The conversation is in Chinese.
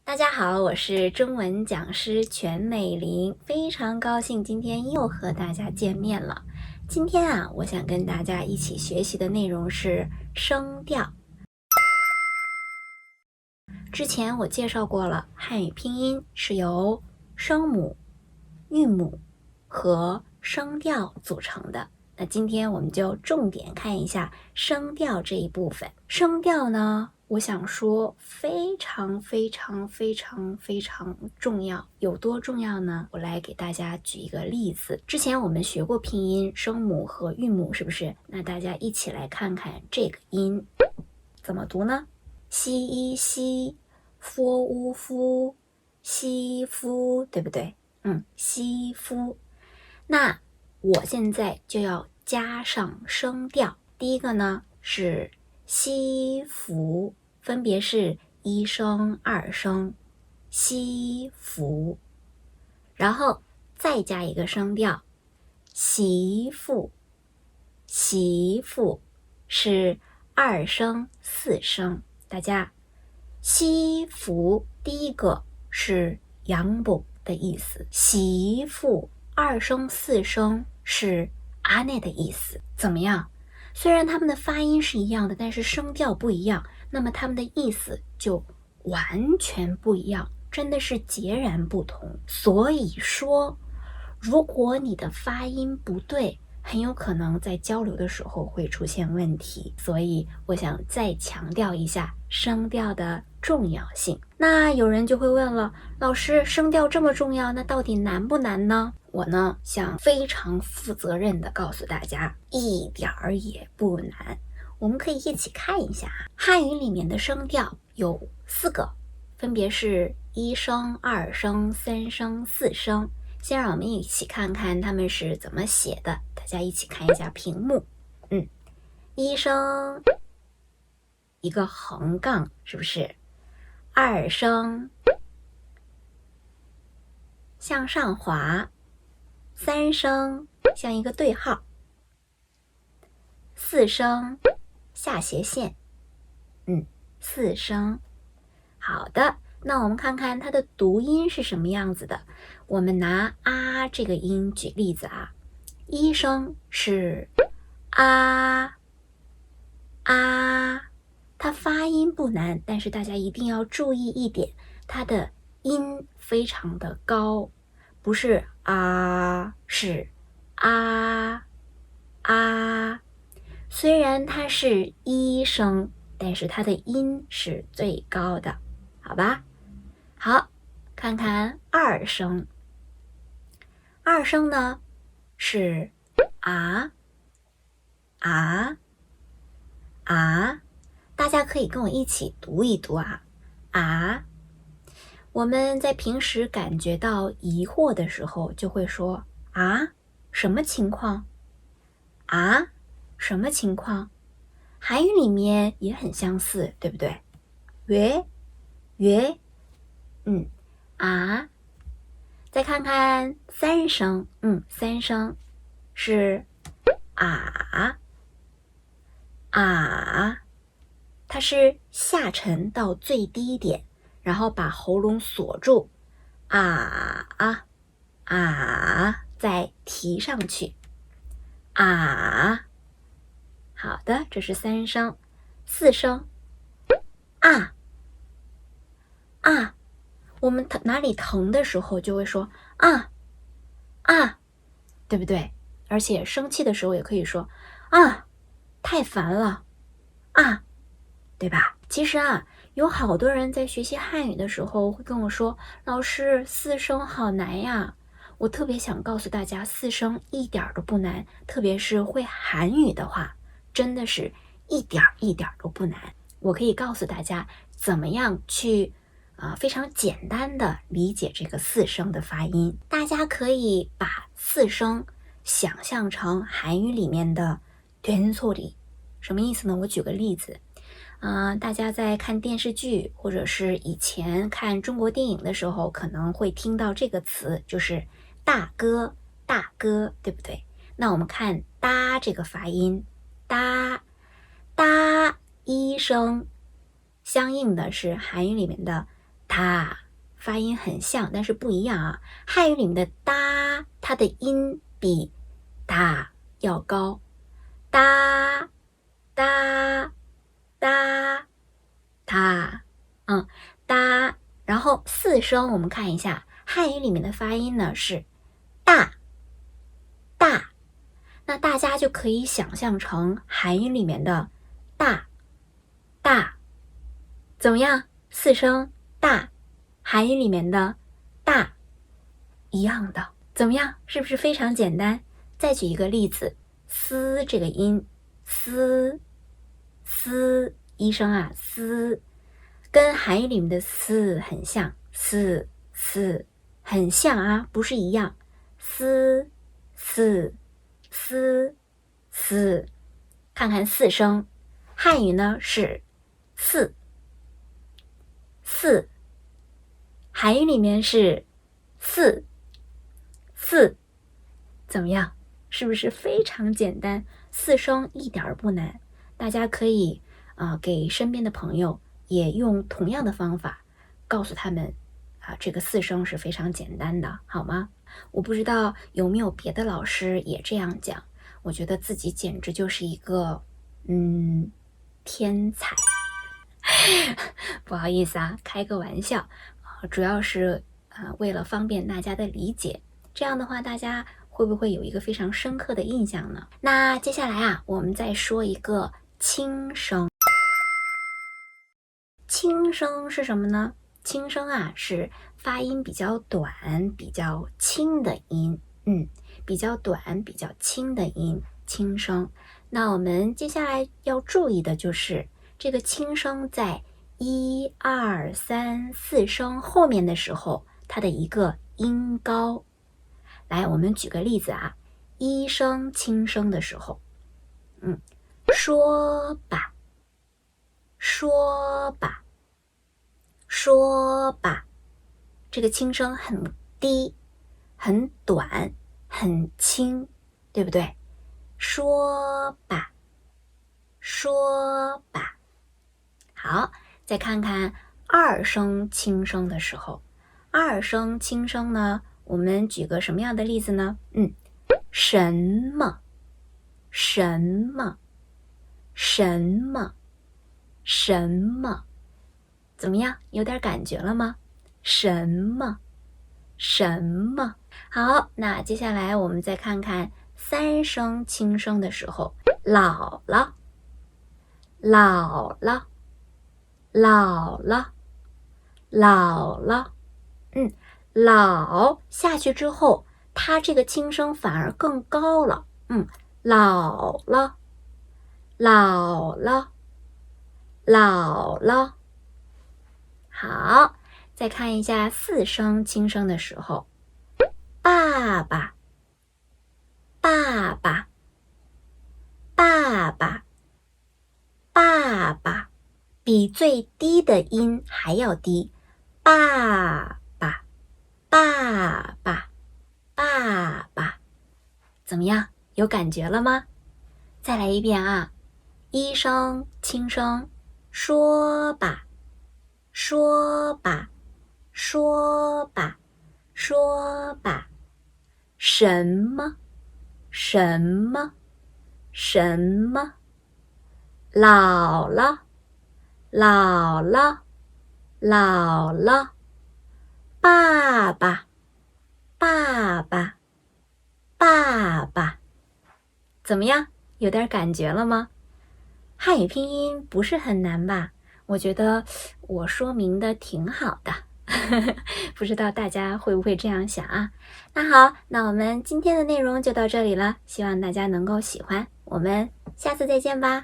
大家好，我是中文讲师全美玲，非常高兴今天又和大家见面了。今天我想跟大家一起学习的内容是声调。之前我介绍过了，汉语拼音是由声母、韵母和声调组成的。那今天我们就重点看一下声调这一部分。声调呢，我想说非常重要，有多重要呢？我来给大家举一个例子。之前我们学过拼音、声母和韵母，是不是？那大家一起来看看这个音怎么读呢？西一西，夫乌夫，西夫，对不对？西夫。那我现在就要加上声调。第一个呢是西服，分别是一声、二声，西服，然后再加一个声调，媳妇，媳妇是二声、四声。大家，西服第一个是养母的意思，媳妇二声、四声是阿内的意思。怎么样？虽然他们的发音是一样的，但是声调不一样，那么他们的意思就完全不一样，真的是截然不同。所以说，如果你的发音不对，很有可能在交流的时候会出现问题。所以我想再强调一下声调的重要性。那有人就会问了，老师，声调这么重要，那到底难不难呢？我呢想非常负责任的告诉大家，一点儿也不难。我们可以一起看一下汉语里面的声调有4个，分别是一声、二声、三声、四声。先让我们一起看看他们是怎么写的，大家一起看一下屏幕。一声一个横杠，是不是？二声向上滑，三声像一个对号，四声下斜线。四声。好的，那我们看看它的读音是什么样子的。我们拿啊这个音举例子啊，一声是啊，它发音不难，但是大家一定要注意一点，它的音非常的高，不是啊，是啊。虽然它是一声，但是它的音是最高的，好吧？好，看看二声。二声呢是啊，大家可以跟我一起读一读啊。我们在平时感觉到疑惑的时候，就会说啊，什么情况？啊，什么情况？韩语里面也很相似，对不对？왜？再看看三声，三声是它是下沉到最低点，然后把喉咙锁住，再提上去，好的，这是三声。四声我们哪里疼的时候就会说对不对？而且生气的时候也可以说太烦了对吧？其实有好多人在学习汉语的时候会跟我说，老师，四声好难呀。我特别想告诉大家，四声一点都不难，特别是会韩语的话，真的是一点都不难。我可以告诉大家怎么样去非常简单的理解这个四声的发音。大家可以把四声想象成韩语里面的된소리，什么意思呢？我举个例子，大家在看电视剧或者是以前看中国电影的时候，可能会听到这个词，就是大哥，对不对？那我们看哒这个发音，哒一声，相应的是韩语里面的哒，发音很像，但是不一样啊。汉语里面的哒，它的音比哒要高，哒哒哒哒，哒。然后四声我们看一下，汉语里面的发音呢是大大，那大家就可以想象成韩语里面的大大，怎么样？四声大，韩语里面的大一样的，怎么样？是不是非常简单？再举一个例子，嘶这个音，嘶嘶一声啊，嘶，跟韩语里面的嘶很像，嘶嘶很像啊，不是一样，嘶嘶嘶嘶，看看四声，汉语呢是四四，韩语里面是四四，怎么样？是不是非常简单？四声一点儿不难，大家可以给身边的朋友也用同样的方法告诉他们这个四声是非常简单的，好吗？我不知道有没有别的老师也这样讲，我觉得自己简直就是一个天才。不好意思啊，开个玩笑，主要是为了方便大家的理解，这样的话大家会不会有一个非常深刻的印象呢？那接下来啊，我们再说一个轻声。轻声是什么呢？轻声啊是发音比较短、比较轻的音，比较短、比较轻的音，轻声。那我们接下来要注意的就是这个轻声在1、2、3、4声后面的时候，它的一个音高。来，我们举个例子啊，一声轻声的时候，说吧，说吧，说吧，这个轻声很低，很短，很轻，对不对？说吧，说吧。好，再看看二声轻声的时候，二声轻声呢，我们举个什么样的例子呢？什么，什么，什么，什么，怎么样？有点感觉了吗？什么，什么。好，那接下来我们再看看三声轻声的时候，姥姥，姥姥，姥姥，姥姥，老下去之后，它这个轻声反而更高了，姥姥，姥姥，姥姥。好，再看一下四声轻声的时候，爸爸，爸爸，爸爸，爸爸，比最低的音还要低，爸爸，爸爸，爸爸，怎么样？有感觉了吗？再来一遍啊！一声轻声，说吧，说吧，说吧，说吧，什么，什么，什么，姥姥，姥姥，姥姥，爸爸，爸爸，爸爸，怎么样？有点感觉了吗？汉语拼音不是很难吧？我觉得我说明的挺好的，不知道大家会不会这样想啊？那好，那我们今天的内容就到这里了，希望大家能够喜欢，我们下次再见吧。